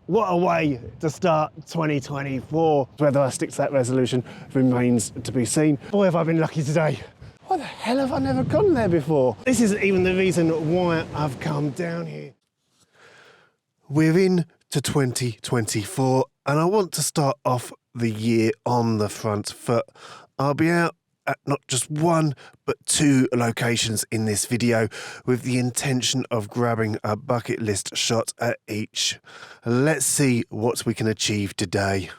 What a way to start 2024. Whether I stick to that resolution remains to be seen. Boy, have I been lucky today. Why the hell have I never gone there before? This isn't even the reason why I've come down here. We're into 2024 and I want to start off the year on the front foot. I'll be out at not just one, but two locations in this video with the intention of grabbing a bucket list shot at each. Let's see what we can achieve today.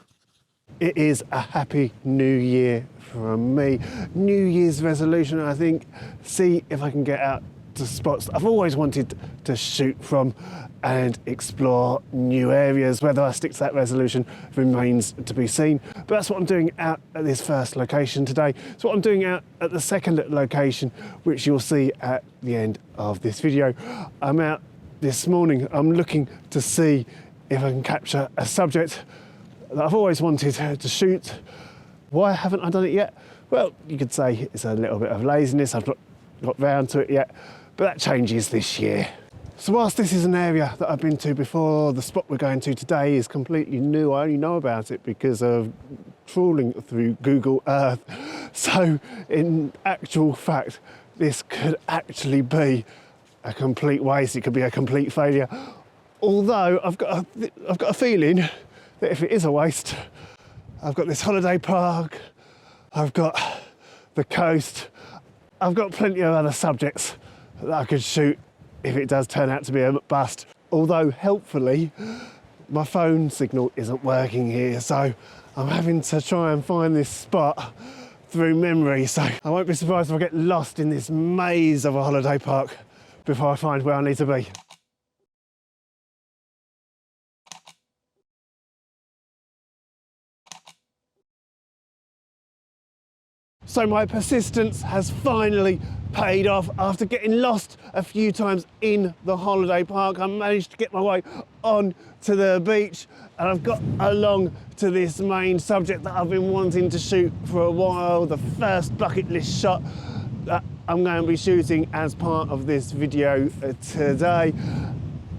It is a happy new year from me. New Year's resolution, I think, see if I can get out to spots I've always wanted to shoot from and explore new areas. Whether I stick to that resolution remains to be seen, but that's what I'm doing out at this first location today. It's what I'm doing out at the second location, which you'll see at the end of this video. I'm out this morning. I'm looking to see if I can capture a subject that I've always wanted to shoot. Why haven't I done it yet? Well, you could say it's a little bit of laziness. I've not got round to it yet, but that changes this year. So whilst this is an area that I've been to before, the spot we're going to today is completely new. I only know about it because of trawling through Google Earth. So in actual fact, this could actually be a complete waste. It could be a complete failure. Although I've got a feeling that if it is a waste, I've got this holiday park, I've got the coast, I've got plenty of other subjects that I could shoot if it does turn out to be a bust. Although helpfully, my phone signal isn't working here, so I'm having to try and find this spot through memory. So I won't be surprised if I get lost in this maze of a holiday park before I find where I need to be. So my persistence has finally paid off. After getting lost a few times in the holiday park, I managed to get my way on to the beach and I've got along to this main subject that I've been wanting to shoot for a while, the first bucket list shot that I'm going to be shooting as part of this video today.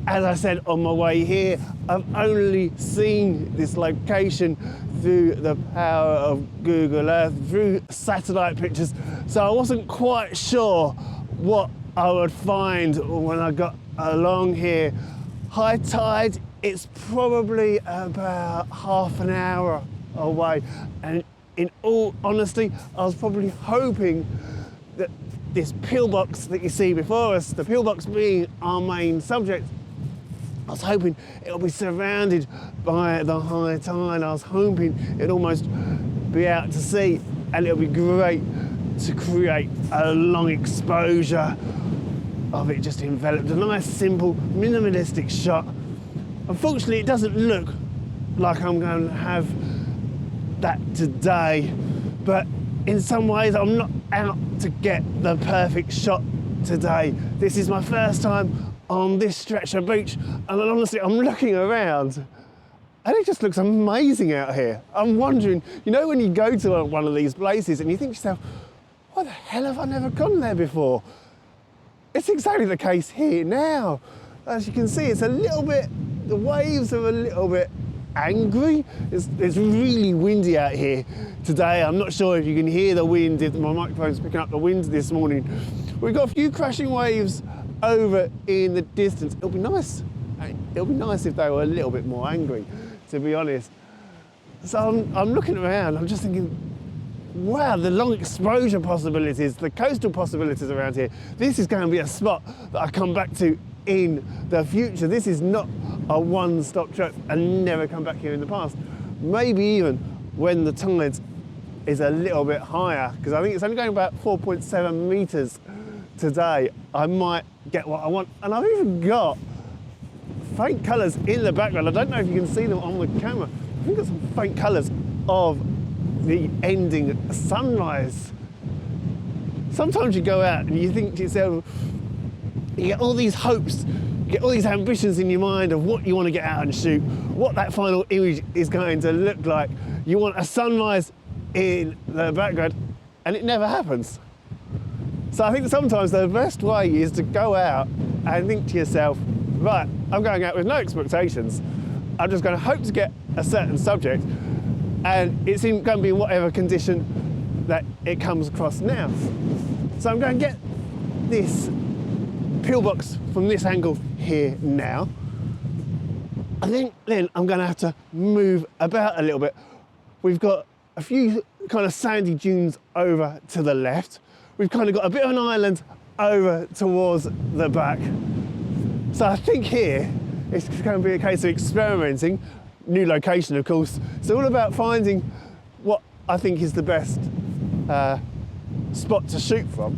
As I said on my way here, I've only seen this location through the power of Google Earth, through satellite pictures, so I wasn't quite sure what I would find when I got along here. High tide, it's probably about half an hour away, and in all honesty, I was probably hoping that this pillbox that you see before us, the pillbox being our main subject, I was hoping it'll be surrounded by the high tide. I was hoping it'd almost be out to sea and it'll be great to create a long exposure of it just enveloped. A nice, simple, minimalistic shot. Unfortunately, it doesn't look like I'm going to have that today, but in some ways, I'm not out to get the perfect shot today. This is my first time on this stretch of beach, and honestly, I'm looking around and it just looks amazing out here. I'm wondering, you know, when you go to one of these places and you think to yourself, why the hell have I never gone there before? It's exactly the case here now. As you can see, it's a little bit, the waves are a little bit angry. It's really windy out here today. I'm not sure if you can hear the wind, if my microphone's picking up the wind this morning. We've got a few crashing waves over in the distance. It'll be nice if they were a little bit more angry, to be honest. So I'm looking around, I'm just thinking, wow, the long exposure possibilities, the coastal possibilities around here. This is going to be a spot that I come back to in the future. This is not a one-stop trip and never come back here in the past. Maybe even when the tide is a little bit higher, because I think it's only going about 4.7 meters today, I might get what I want. And I've even got faint colours in the background. I don't know if you can see them on the camera. I think got some faint colours of the ending sunrise. Sometimes you go out and you think to yourself, you get all these hopes, you get all these ambitions in your mind of what you want to get out and shoot, what that final image is going to look like. You want a sunrise in the background and it never happens. So I think sometimes the best way is to go out and think to yourself, right, I'm going out with no expectations. I'm just going to hope to get a certain subject, and it's going to be in whatever condition that it comes across now. So I'm going to get this pillbox from this angle here now. I think then I'm going to have to move about a little bit. We've got a few kind of sandy dunes over to the left. We've kind of got a bit of an island over towards the back. So I think here it's going to be a case of experimenting. New location, of course. It's all about finding what I think is the best spot to shoot from.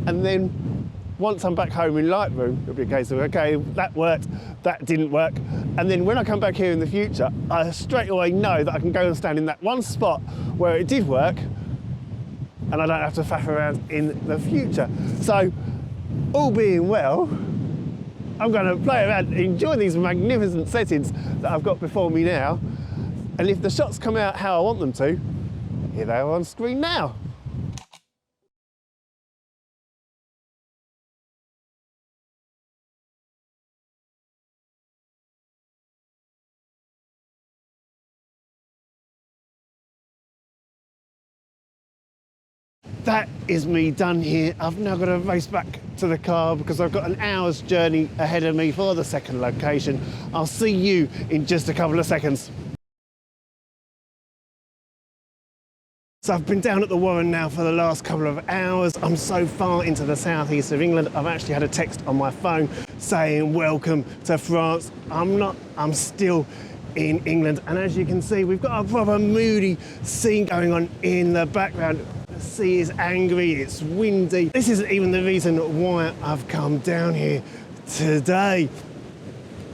And then once I'm back home in Lightroom, it'll be a case of, okay, that worked, that didn't work. And then when I come back here in the future, I straight away know that I can go and stand in that one spot where it did work, and I don't have to faff around in the future. So, all being well, I'm going to play around, enjoy these magnificent settings that I've got before me now. And if the shots come out how I want them to, here they are on screen now. That is me done here. I've now got to race back to the car because I've got an hour's journey ahead of me for the second location. I'll see you in just a couple of seconds. So I've been down at the Warren now for the last couple of hours. I'm so far into the southeast of England, I've actually had a text on my phone saying welcome to France. I'm still in England, and as you can see, we've got a proper moody scene going on in the background. The sea is angry, it's windy. This isn't even the reason why I've come down here today.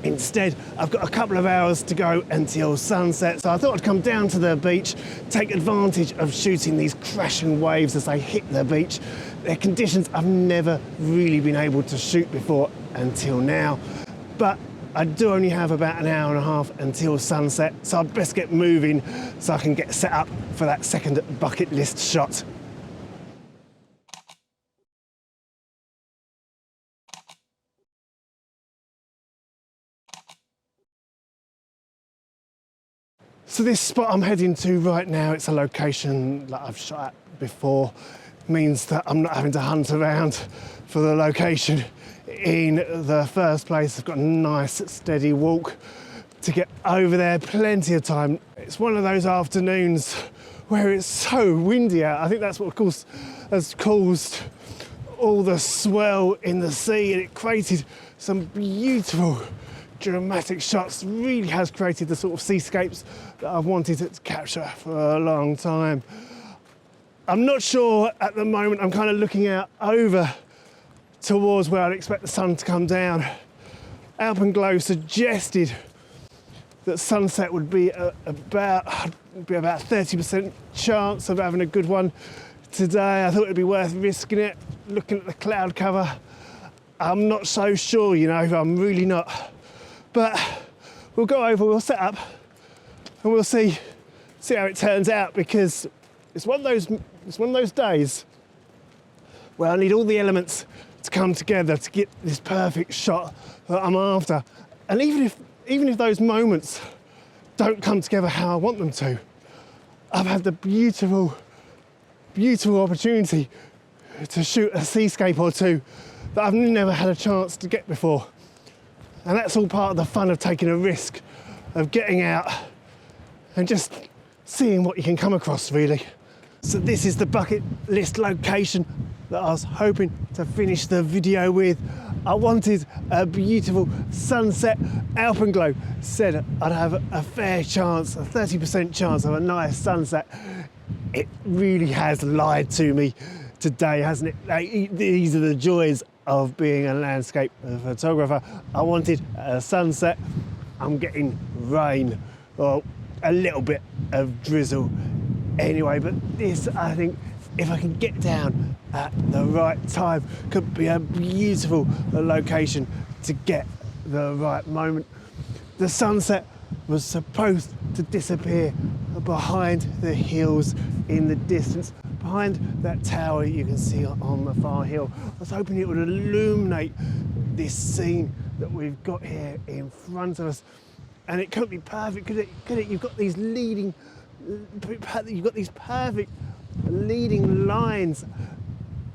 Instead, I've got a couple of hours to go until sunset, so I thought I'd come down to the beach, take advantage of shooting these crashing waves as they hit the beach. They're conditions I've never really been able to shoot before until now. But I do only have about an hour and a half until sunset, so I'd best get moving so I can get set up for that second bucket list shot. So this spot I'm heading to right now, it's a location that I've shot at before. Means that I'm not having to hunt around for the location in the first place. I've got a nice steady walk to get over there, plenty of time. It's one of those afternoons where it's so windy out. I think that's what of course has caused all the swell in the sea, and it created some beautiful dramatic shots. Really has created the sort of seascapes that I've wanted to capture for a long time. I'm not sure at the moment. I'm kind of looking out over towards where I'd expect the sun to come down. Alpenglow suggested that sunset would be about 30% chance of having a good one today. I thought it'd be worth risking it. Looking at the cloud cover, I'm not so sure, you know, I'm really not. But we'll go over, we'll set up, and we'll see how it turns out, because it's one of those days where I need all the elements to come together to get this perfect shot that I'm after. And even if those moments don't come together how I want them to, I've had the beautiful opportunity to shoot a seascape or two that I've never had a chance to get before. And that's all part of the fun of taking a risk, of getting out and just seeing what you can come across, really. So this is the bucket list location that I was hoping to finish the video with. I wanted a beautiful sunset. Alpenglow said I'd have a fair chance, a 30% chance of a nice sunset. It really has lied to me today, hasn't it? These are the joys of being a landscape photographer. I wanted a sunset. I'm getting rain, or a little bit of drizzle anyway, but this, I think, if I can get down at the right time, could be a beautiful location to get the right moment. The sunset was supposed to disappear behind the hills in the distance, behind that tower you can see on the far hill. I was hoping it would illuminate this scene that we've got here in front of us. and it couldn't be perfect, could it? You've got these perfect leading lines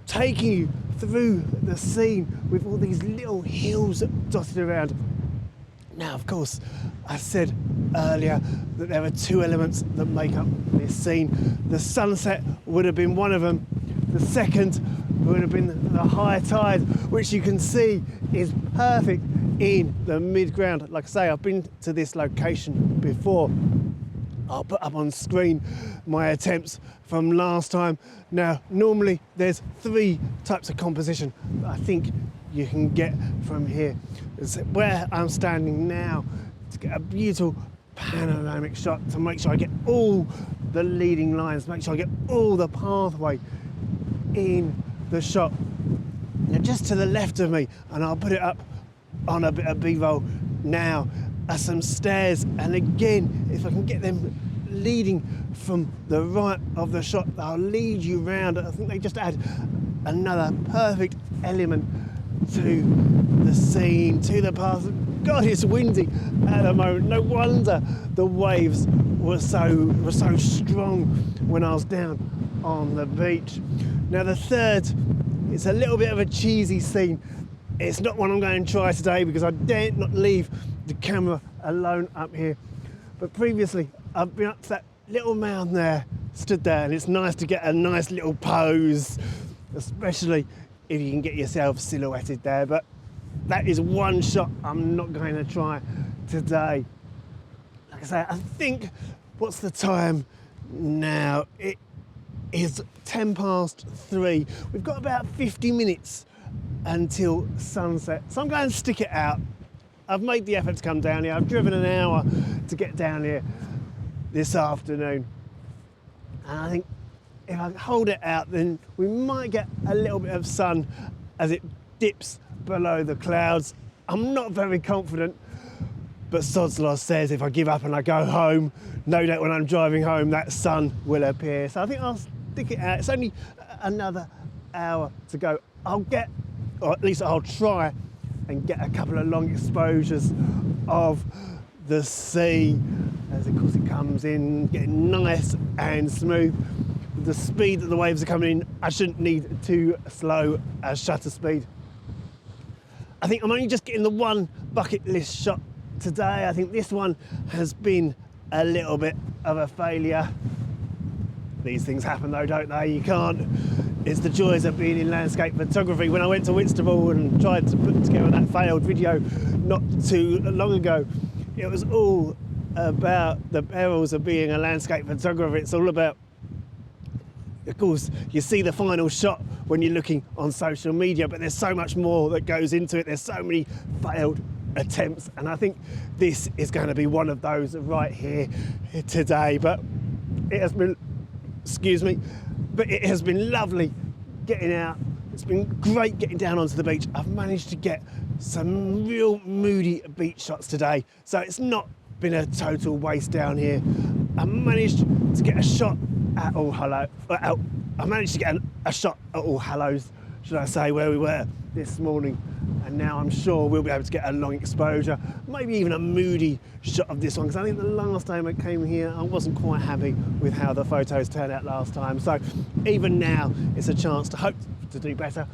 taking you through the scene with all these little hills dotted around. Now, of course, I said earlier that there are two elements that make up this scene. The sunset would have been one of them. The second would have been the high tide, which you can see is perfect in the mid-ground. Like I say, I've been to this location before. I'll put up on screen my attempts from last time. Now, normally there's 3 types of composition that I think you can get from here. It's where I'm standing now to get a beautiful panoramic shot, to make sure I get all the leading lines, make sure I get all the pathway in the shot. Now, just to the left of me, and I'll put it up on a bit of B-roll now, are some stairs, and again, if I can get them leading from the right of the shot, they'll lead you round. I think they just add another perfect element to the scene, to the path. God, it's windy at the moment. No wonder the waves were so strong when I was down on the beach. Now, the third, it's a little bit of a cheesy scene. It's not one I'm going to try today because I dare not leave the camera alone up here. But previously, I've been up to that little mound there, stood there, and it's nice to get a nice little pose, especially if you can get yourself silhouetted there. But that is one shot I'm not going to try today. Like I say, I think, what's the time now? It is 3:10. We've got about 50 minutes until sunset, so I'm going to stick it out. I've made the effort to come down here. I've driven an hour to get down here this afternoon, and I think if I hold it out, then we might get a little bit of sun as it dips below the clouds. I'm not very confident, but sod's law says if I give up and I go home, no doubt when I'm driving home that sun will appear. So I think I'll stick it out. It's only another hour to go. I'll get, or at least I'll try and get a couple of long exposures of the sea as of course it comes in, getting nice and smooth. With the speed that the waves are coming in, I shouldn't need too slow a shutter speed. I think I'm only just getting the one bucket list shot today. I think this one has been a little bit of a failure. These things happen though, don't they? You can't. It's the joys of being in landscape photography. When I went to Whitstable and tried to put together that failed video not too long ago, it was all about the perils of being a landscape photographer. It's all about, of course, you see the final shot when you're looking on social media, but there's so much more that goes into it. There's so many failed attempts, and I think this is going to be one of those right here today. But it has been, excuse me, but it has been lovely getting out. It's been great getting down onto the beach. I've managed to get some real moody beach shots today, so it's not been a total waste down here. I managed to get a shot at All Hallows. I managed to get a shot at All Hallows, should I say, where we were this morning, and now I'm sure we'll be able to get a long exposure, maybe even a moody shot of this one, because I think the last time I came here I wasn't quite happy with how the photos turned out last time. So even now it's a chance to hope to do better,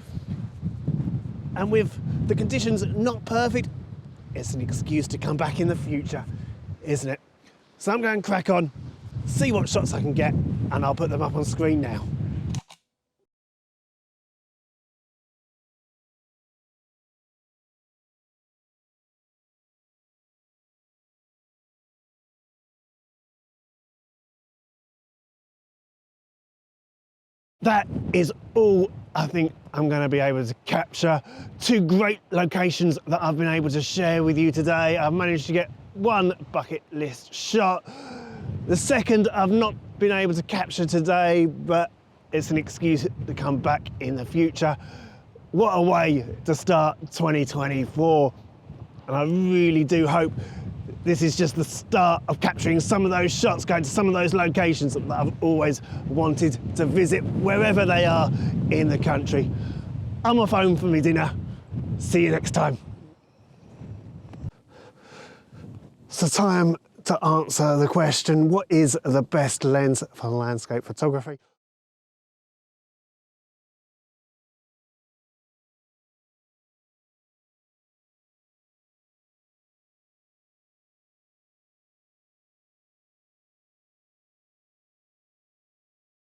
and with the conditions not perfect, it's an excuse to come back in the future, isn't it? So I'm going to crack on, see what shots I can get, and I'll put them up on screen now. That is all I think I'm going to be able to capture. 2 great locations that I've been able to share with you today. I've managed to get one bucket list shot. The second I've not been able to capture today, but it's an excuse to come back in the future. What a way to start 2024. And I really do hope this is just the start of capturing some of those shots, going to some of those locations that I've always wanted to visit, wherever they are in the country. I'm off home for my dinner. See you next time. So time to answer the question, what is the best lens for landscape photography?